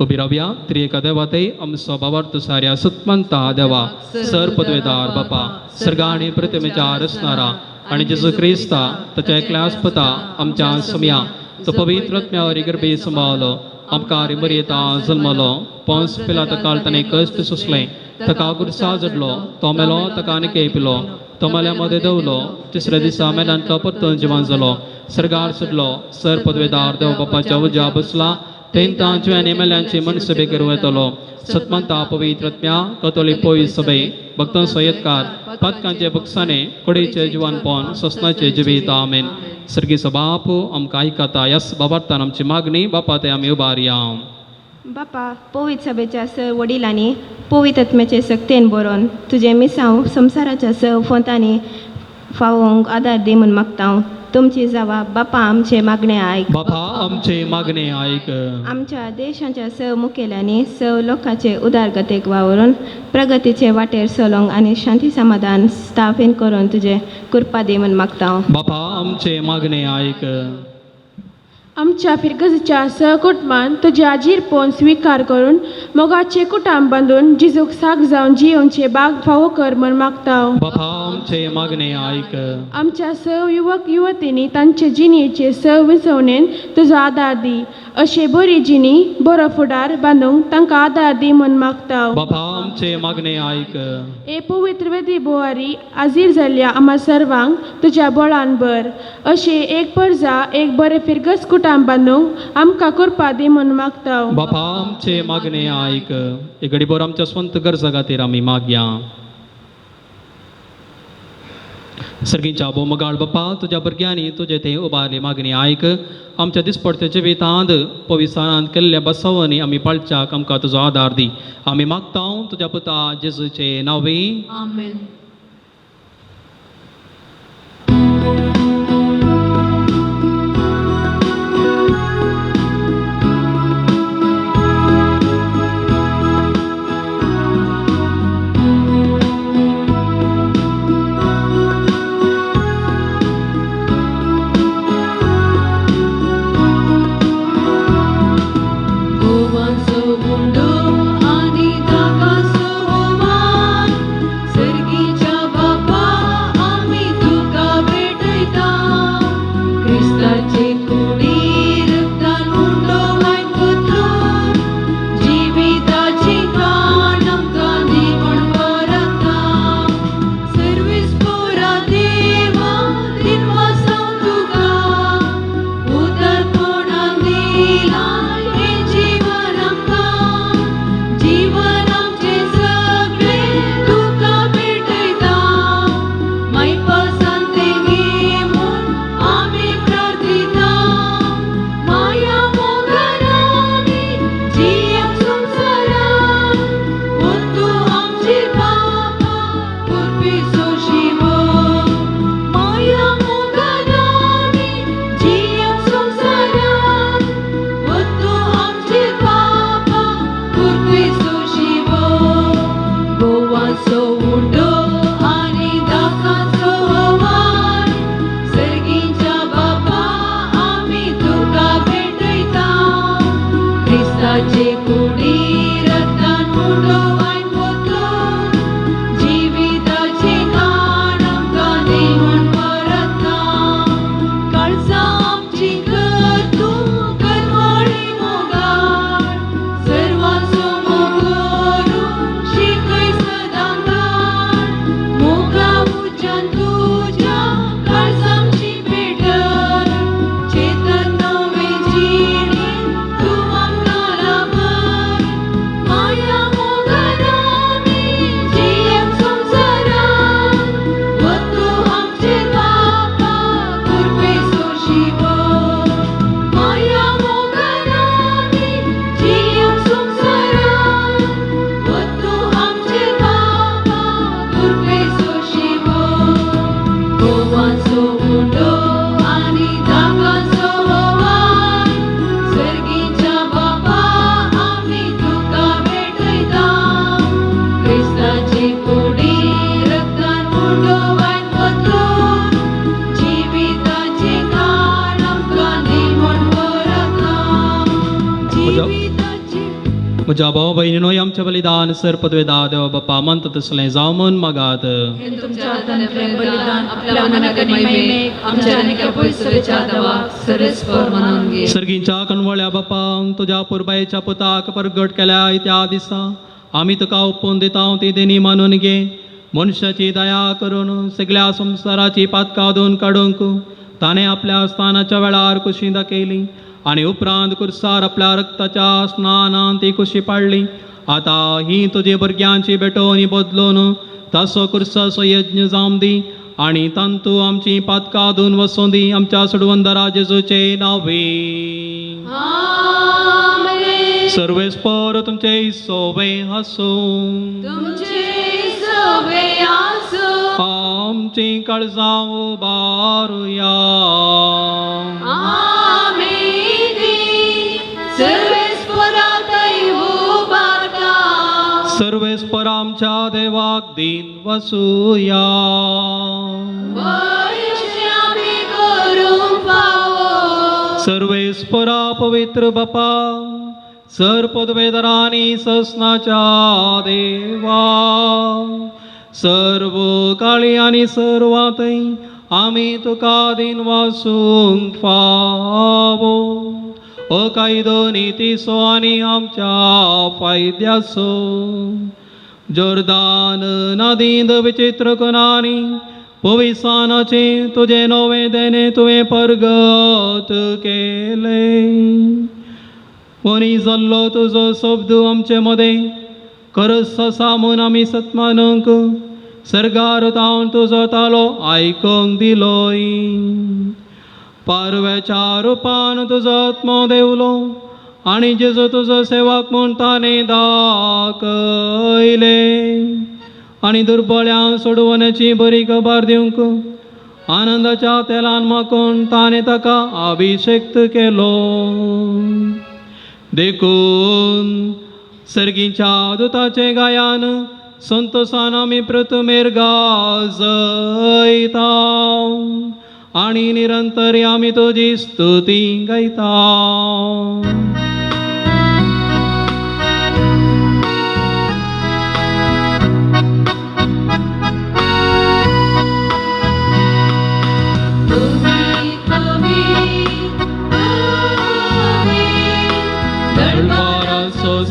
उबी रावया त्रिएका देवाते आमचो बाबार्थ साऱ्या सत्मंता देवा सर पदवेदार बापा सर्गा आनी प्रतिमेच्या रचणारा आनी जेजू क्रिस्ता ताच्या एकल्यास्पता आमच्या समया तो पवित्रत्म्यावर गर्भे सांबाळलो आमकां रिमरयेता जल्मलो पोंस पिलाता काल ताणें कश्ट सोंसलें ताका गुरसा जडलो तो मेलो ताका आनी केपिलो तो मेल्या मदें दवलो तिसऱ्या दिसा मेल्यान तो परतून जिवान जालो सर्गार सडलो सर पदवेदार देव बापाच्या उज्या बसला तें तांचे आनी मेल्यांची मनसभे करूं येतलो सत्मंता पवित्रत्म्या कतोलीक पवित्र सभे भक्तांचो येतकार पातकांचे बक्षाने कोडीचे जिवानपण सोसनाचे जिवीत आमेन सर्गीचो बाप आमकां आयकता ह्याच बाबार्थान आमची मागणी बापा ते आमी उबारया बापा पवित्र सभेच्या स वडिलांनी पवित्र आत्म्याचे सक्तेन बरोवन तुजे मिसांव संवसाराच्या स फोंतांनी फावोंक आदार दी म्हूण मागता तुमची जबाब बापा आमचे मागणे आयक बापा आमचे मागणे आयक आमच्या देशाच्या स मुखेल्यांनी स लोकांचे उदारगतेक वावरून प्रगतीचे वाटेर चलोंक आनी शांती समाधान स्थापन करून तुजे कृपा दी म्हूण मागता बापा आमचे मागणे आयक आमच्या फिरगतीच्या सहकुटुंबान तुजे आजीर पोवन स्विकार करून मोगाचे कुटाम बांदून जिजूक साक जावन जियोंचे बाग फावो कर म्हूण मागता बापा आमचे मागणे आयक आमच्या स युवक युवतींनी तांचे जिणेचे स विसवणेन तुजो आदार दी अशे बरी जिणी बरो फुडार बांदूंक तांकां आदार दी म्हूण मागता बापा आमचे मागणे आयक ए पवित्र वेदी बोवारी आजीर जाल्ल्या आम्हा सर्वांक तुज्या बळान बर अशे एक परजा एक बरें फिरगस कुटाम बांदूंक आमकां कृपा दी म्हूण मागता बापा आमचे मागणे आयक एक घडीभर आमच्या स्वंत गरजा खातीर आमी मागया सर्गींच्या भो मोगाळ बापा तुज्या भुरग्यांनी तुजे थंय उबारली मागणी आयक आमच्या दिसपडते जिवितांत पवित्रांत केल्ल्या बसवणी आमी पाळच्याक आमकां तुजो आदार दी आमी मागता तुज्या पुता जेजूचे नांवे आमेन दिला हे जीवन आमकां जीवन आमचे सगळे तुका भेटयता माय पसंती घेवन आमी प्रार्थिता माया मोगान आमी जियेम संवसारान ओ तूं आमची बापा कुर्बीचो शिवो माया मोगान आमी जियेम संवसारान ओ तूं आमची बापा कुर्बीचो शिवो गोवाचो उंडो आनी दाखाचो हवाय सर्गीच्या बापा आमी तुका भेटयता क्रिस्ताचे कुडी रक्तान उडोवान पोतून जिविताचे काण आमकां दिवन परतना काळजां आमची कर तूं करमळी मोगाळ सर्वांचो मोगोरू शिकय सदांकाळ मोगा उज्यान तुज्या काळजांची भेटय चेतन नवे जिणे तूं आमकां लाभय माया मोगान आमी जियेम संवसारान ओ तूं आमचे बापा कुर्बेचो शिवो माया मोगान आमी जियेम संवसारान ओ तूं आमचे बापा कुर्बेचो शिवो गोवाचो उंडो आनी धाकाचो हवाय सर्गीच्या बापा आमी तुका भेटयता क्रिस्ताची कुडी रक्तान उडोवान पोतून जिविताचे काण आमकां दिवन परतना जिविताचे म्हज्या भाव भयणीनो आमचें बलिदान सर पदवेदा देवा बापा मंत तसलें जावं म्हूण मागात तुमच्या हातान प्रेम बलिदान आपल्या मनाक महिमेक आमच्या आनीक पयसुरेच्या देवाक सरेस्पर मानून घे सर्गींच्या कणवळ्या बापा तुज्या पुरबायेच्या पुताक परगट केल्या त्या दिसा आमी तुका ओपून दिता ती देणी मानून घे मनशाची दया करून सगळ्या संवसाराची पातकां धुवन काडूंक ताणें आपल्या स्थानाच्या वेळार कुशी दाखयली आनी उपरांत कुर्सार आपल्या रक्ताच्या स्नानान ती कुशी पाडली आतां ही तुजी भुरग्यांची भेटोवणी बदलून ताचो कुर्साचो यज्ञ जावं दी आनी तांतू आमची पातकां धुवन वसूं दी आमच्या सुडवंदरा जेजूचे नांवे आमेन सर्वेस्पर तुमचे सोबे आसूं तुमचे सवे आसो आमची काळजां उबारुया आमेन सर्वेस्परातय उबारता सर्वेस्पर आमच्या देवाक दिन वसूया वयशे आमी करूंक फावो सर्वेस्परा पवित्र बापा सर पदवेदरांनी ससनाच्या देवा सर्व काळी आनी सर्वातय आमी तुका दिन वासूंक फावो अकायदो नितीसो आनी आमच्या फायद्याचो जोर्दान नदींत विचित्र कणांनी पविसानाचे तुझे नवे देणे तुवें परगत केले मनी जाल्लो तुजो शब्द आमचे मदें खरच आसा म्हूण आमी सत्मानूंक सर्गार तावन तुजो तालो आयकूंक दिलोय पारव्याच्या रुपान तुजो आत्मो देवलो आनी जेजो तुजो सेवक म्हूण ताणें दाखयले आनी दुर्बळ्यांक सोडवण्याची बरी खबर दिवंक आनंदाच्या तेलान माकून ताणें ताका अभिषेक्त केलो देखून सर्गीच्या दुताचे गायन संतोषान आमी प्रथमेर गाजयता आनी निरंतर आमी तुजी स्तुती गायता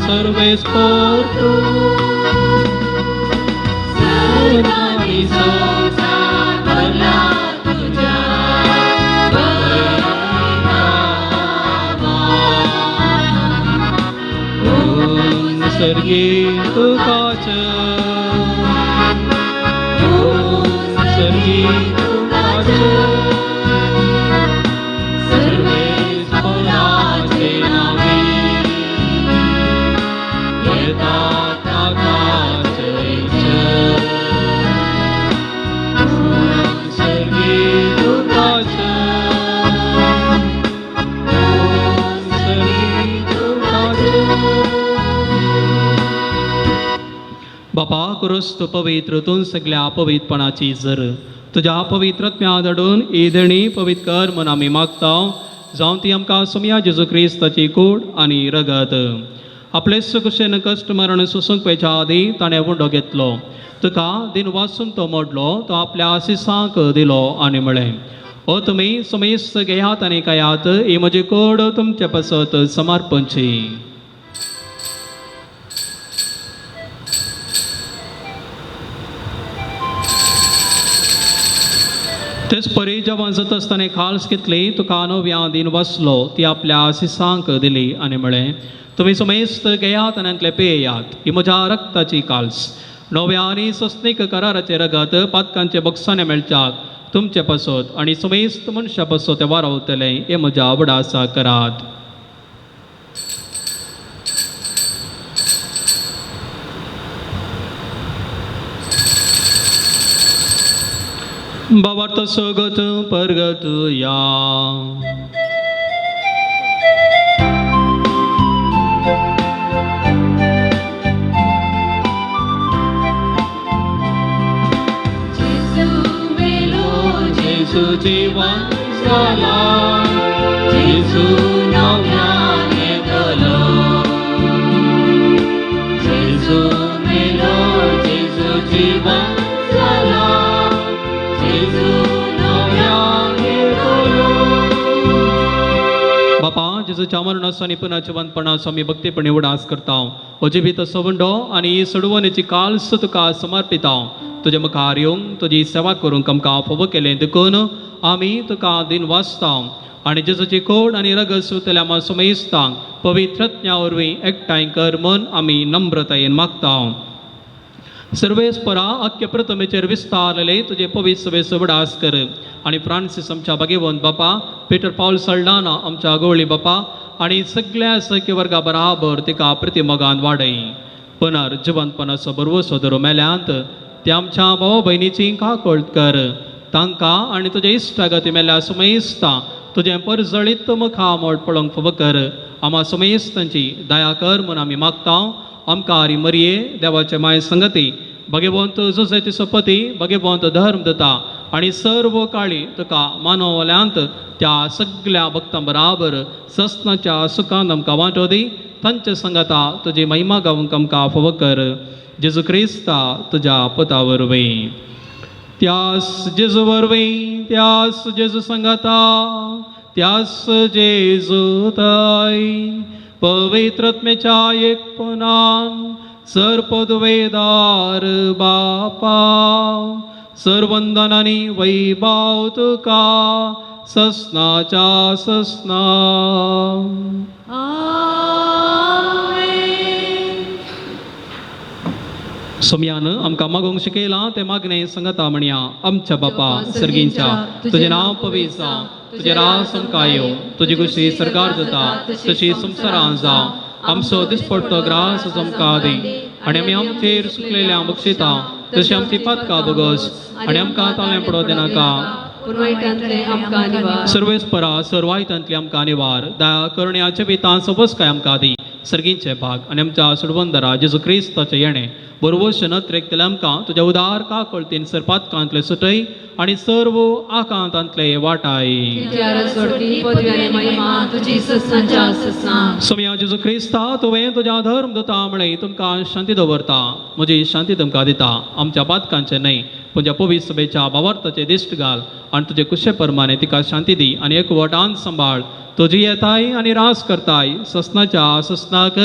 Serves por tu Sudani संसार भरला तुझ्या बलिदानावा सर्गी तुकाच सर्गी तुकाच सर्वेश्वराचे नावे येतात आकाशेच सर्गी तुकाच सर्गी तुकाच बापा कुरुस तू पवित्र तू सगळ्या पवित्रपणाची जर तुझ्या पवित्रत्म्या दडून ईदणी पवित्र कर म्हूण आमी मागता जावं ती आमकां सोम्या जेजू क्रिस्ताची कूड आनी रगत आपले सुखशेन कश्ट मरण सोसूंक पेच्या आदी ताणें उंडो घेतलो तुका दिन वाचून तो मोडलो तो आपल्या आशिसांक दिलो आनी म्हळें ओ तुमी समेस्त घेयात आनी कायात ही म्हजी कूड तुमचे पसत समर्पणची तेच परी जेव्हा जात आसतना खाल्स घेतली तुका नव्या दिन बसलो ती आपल्या आशिसांक दिली आनी म्हळें तुमी समेस्त घेयात आनी पेयात ही म्हज्या रक्ताची काल्स नव्या आनी सस्नीक कराराचे रगत पातकांचे बक्षाने मेळच्याक तुमचे पसत आनी समेस्त मनशा पसत ते वारवतले हे म्हज्या आवडासा करात बाबार्थ सगत परगत या जेसू जीवन जाला जेसू नव्यान येतलो जेसू मेलो जेसू जीवन जाला बापा जेजूच्या मरणाचो आनी पुनाच्या वंतपणाचो आमी भक्तीपणे उडास करता अजिबीत सवंडो आनी सडवणेची काल्स तुका समर्पिता तुजे मुखार येवंक तुजी सेवा करूंक आमकां फोव केलें देखून आमी तुका दिन वाचता आनी जेजूची कोड आनी रगत सुतल्या आमकां समेस्तांक पवित्रत्म्या वरवीं एकठांय कर म्हूण आमी नम्रतायेन मागता सर्वेस्परा अख्खे प्रथमेचेर विस्तारले तुझे पवित्र सभेचो उडास कर आनी फ्रांसीस आमच्या भाग्यवंत बापा पीटर पाऊल सल्डाना आमच्या गोळी बापा आनी सगळ्या सख्य वर्गा बराबर तिका प्रतिमगान वाडय पुनर्जिवंतपणाचो बरवसो धरो मेल्यांत ते आमच्या भावा भयणीची काकळट कर तांकां आनी तुजे इश्टागती मेल्या समेस्ता तुजें परजळीत मुखा मोड पळोवंक फोव कर आम्हा समेस्तांची दया कर म्हूण आमी मागता आमकां आरी मरये देवाचे माय संगती भगवंत जोसेती सपती भगवंत धर्म दता आनी सर्व काळी तुका मानवल्यांत त्या सगळ्या भक्तां बराबर सस्नाच्या सुखांत आमकां वांटो दी तांचे संगता तुजी महिमा गावंक आमकां फोव कर जेजू क्रिस्ता तुज्या पुता वरवीं त्यास जेजू वरवीं त्यास जेजू संगता त्यास जेजू थंय पवित्रत्मेच्या एकपणान सर्पदवेदार बापा सर्वंदनानी वैभव तुका सस्नाच्या सस्ना सोम्यान आमकां मागोवंक शिकयलां तें मागणें संगता म्हणया आमच्या बापा सर्गींच्या तुजें नांव पवित्र जावं तुजें रास आमकां येवं तुजी कुशी सरकार जाता तशी संवसारांत जावं आमचो दिसपडटो ग्रास आमकां दी आनी आमी आमचेर सुकलेल्या बक्षिता तशी आमची पातकां बोगस आनी आमकां ताळें पडो दिनाका पुरवायतांतले आमकां निवार सर्वेस्परा सर्वायतांतली आमकां निवार दया करण्याचे पिता सबस्काय आमकां दी सर्गींचे भाग आनी आमच्या सुडवंदरा जेजू क्रिस्ताचें येणें बरोवश नत्रेकतले आमकां तुज्या उदार काकळतीन सरपातकांतले सुटय आनी सर्व आकांतांतले वाटाय सोम्या जेजू क्रिस्ता तुवें तुज्या धर्म दता म्हळें तुमकां शांती दवरता म्हजी शांती तुमकां दिता आमच्या पातकांचे न्हय तुज्या पवित्र सभेच्या भावार्थाचे दिश्ट घाल आनी तुजे कुशे परमाने तिका शांती दी आनी एकवटान सांबाळ तुजी येताय आनी रास करताय ससनाच्या ससनाक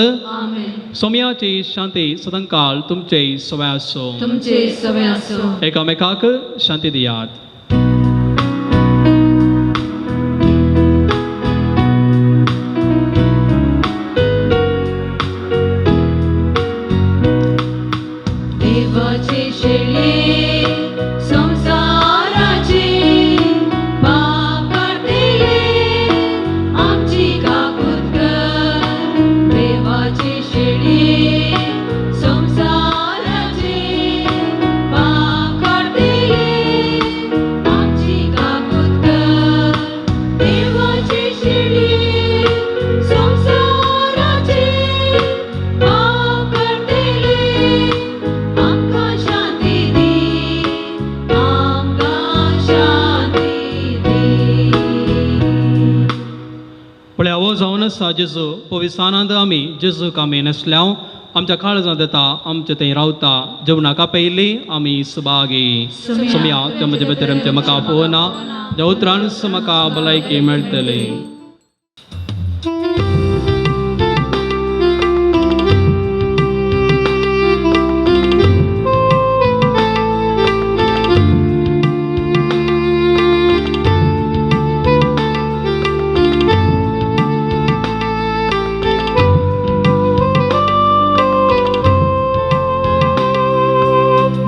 सोम्याची शांती सदांकाळ तुमचे सवय आसो तुमचे सवय आसो एकामेकाक शांती दियात देवाची शिडी संसाराचे पाप काढतेले आमची कापूत कर देवाची शिडी संसाराचे पाप काढतेले आमका शांती दी आमका शांती दी. पळय हो जावन आसा जेजू पवित्रानंद आमी जेजूक आमी नसल्याव आमच्या काळजांत येता आमच्या थंय रावता जेवणाका पयली आमी सुभागी सुमया ते म्हजे भितर आमचे म्हाका पळोवना ज्या उतरान म्हाका भलायकी मेळटली.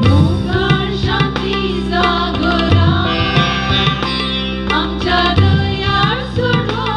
मुखार शांती जागोरा आमच्या दयाळ सोडून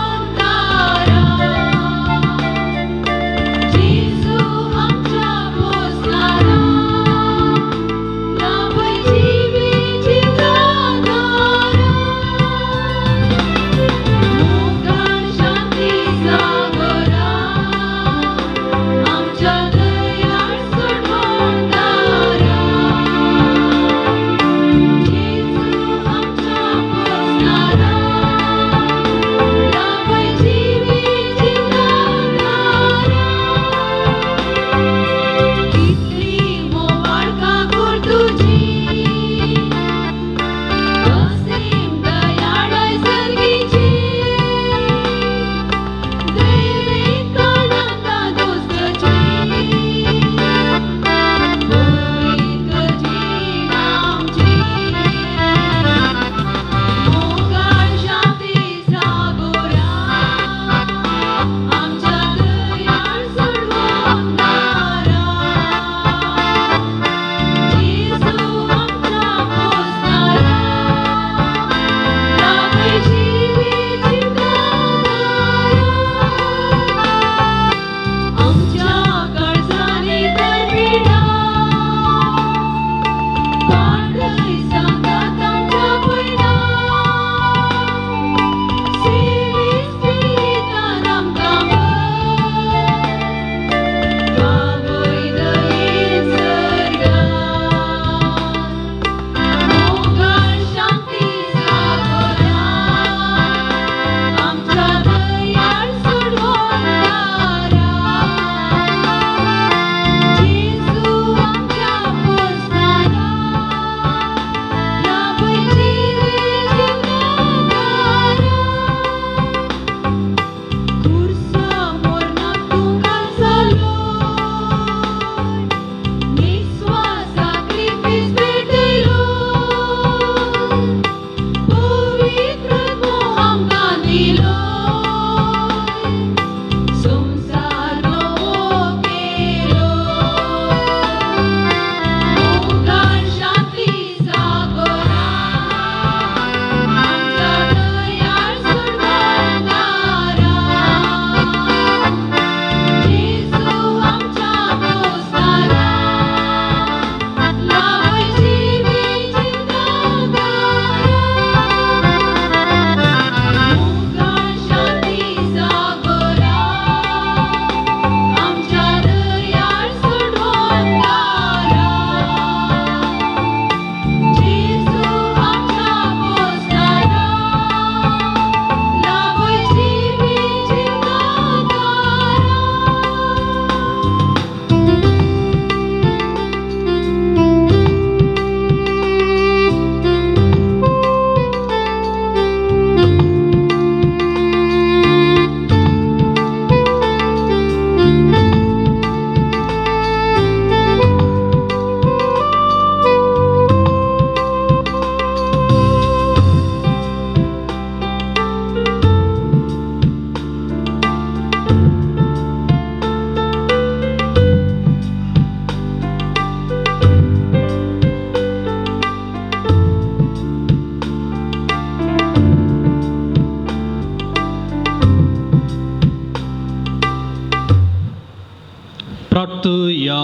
प्रार्थया.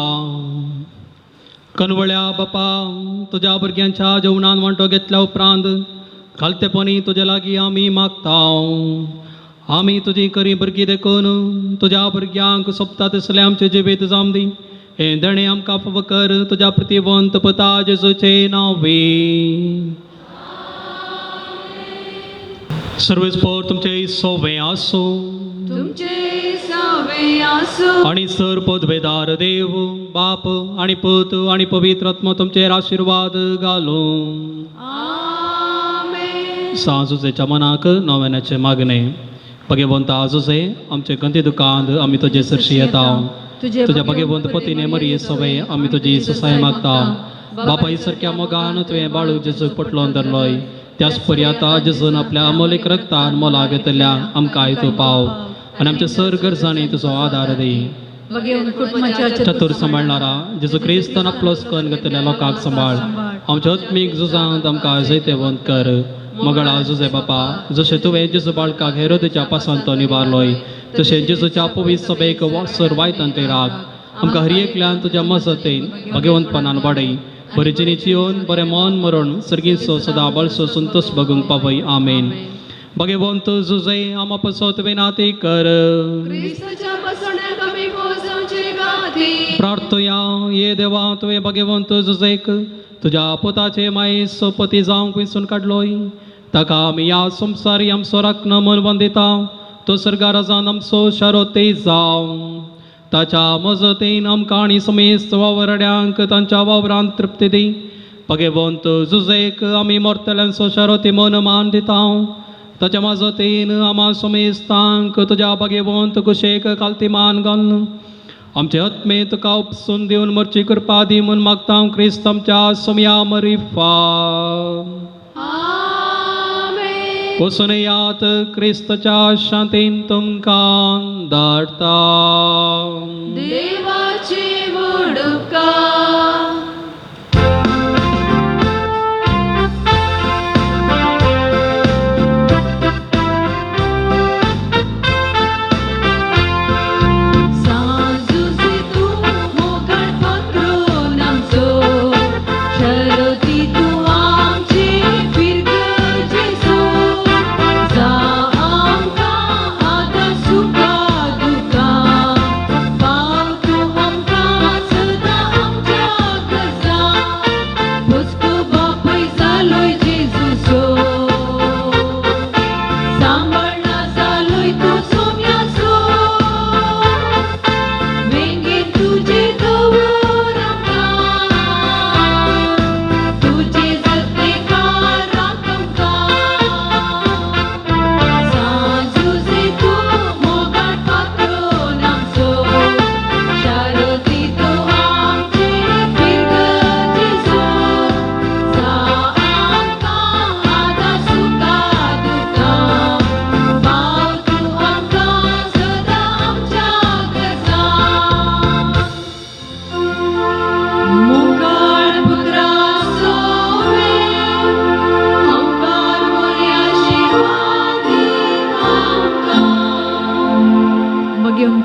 कनवळ्या बापा, तुझ्या भुरग्यांच्या जेवणान वांटो घेतल्या उपरांत खालतेपणी तुझ्या लागीं आमी मागतां. आमी तुजी करी भुरगीं देखून तुझ्या भुरग्यांक सोबता तसले आमचे जिवीत जाम दी. हे देणे आमकां फावो कर, तुज्या प्रतिवंत पुता जेजूचे नांवे. सर्वेस्पर तुमचे सोवे आसो तुमचे सावे आसो आणि सर पदवेदार देव बाप आणि पुत आणि पवित्र आत्मा तुमचेर आशीर्वाद घालो. आमेन. साजुजेच्या मनाक नव्यानाचे मागणे. भगवंत आजुजे आमचे गंती दुकांत आमी तुजे सरशी येता. तुझ्या भगवंत पतीने मरी सवय आमी तुजी ससाय मागता. बापा सारख्या मोगान तुवें बाळूक जेजूक पटलोन धरलोय. त्याच परी आतां जेजून आपल्या अमोलीक रक्तान मोला घेतल्या आमकां आयतो पाव आनी आमच्या सर गरजांनी तुजो आदार दी. भगवंत कुटुंबाच्या चतुर सांबाळणारा जेजू क्रिस्तान आपलो स्कन घेतलेल्या लोकांक सांबाळ. आमच्या आत्मीक झुजांत आमकां जैतेवंत कर. मगळा झुजे बापा, जशें तुवें जेजू बाळकाक हेरोदेच्या पासांत तो निबारलोय तशें जेजूच्या पवित्र सभेक सर वायतान ते राग. आमकां हर एकल्यान तुज्या मजतीन भगवंतपणान वाडय. बरे जिणेची येवन बरें मन मरण सर्गीचो सदा बळसो संतोष बगूंक पावय. आमेन. भगवंत जुजे आमा पसत विनाती कर. ख्रिस्ताच्या पसण्याक आमी पोचोवचे गाती. प्रार्थया ये देवा, तुवें भगवंत जुजेक तुज्या पुताचे मायेस पती जावंक विसरून काडलोय. ताका आमी ह्या संवसारी आमचो राखण मन वंदिता. तो सर्गा राजान आमचो शारो तेज जावं. ताच्या मजतीन आमकां आनी समेस्त वावरड्यांक तांच्या वावरांत तृप्ती दी. भगवंत जुजेक आमी मोरतल्यांचो शारो ती मन मान दिता. ताच्या मजतीन आमा समेस्तांक तुज्या भगवंत कुशेक कालती मान घाल. आमचे आत्मे तुका उपसून दिवन मरची कृपा दी म्हूण मागता. क्रिस्त आमच्या सोम्या मरिफा वचून यात क्रिस्ताच्या शांतीन तुमकां धाडटा. देवाची वडका.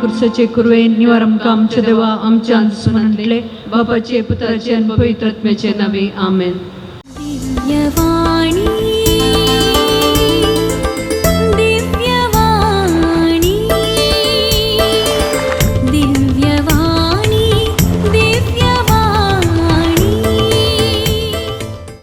खुर्साचे कुरवे निवार आमकां आमचे देवा आमच्या स्मरणले बापाचे पुत्राचे आनी पवित्र आत्म्याचे नावे. आमेन. दिव्यवाणी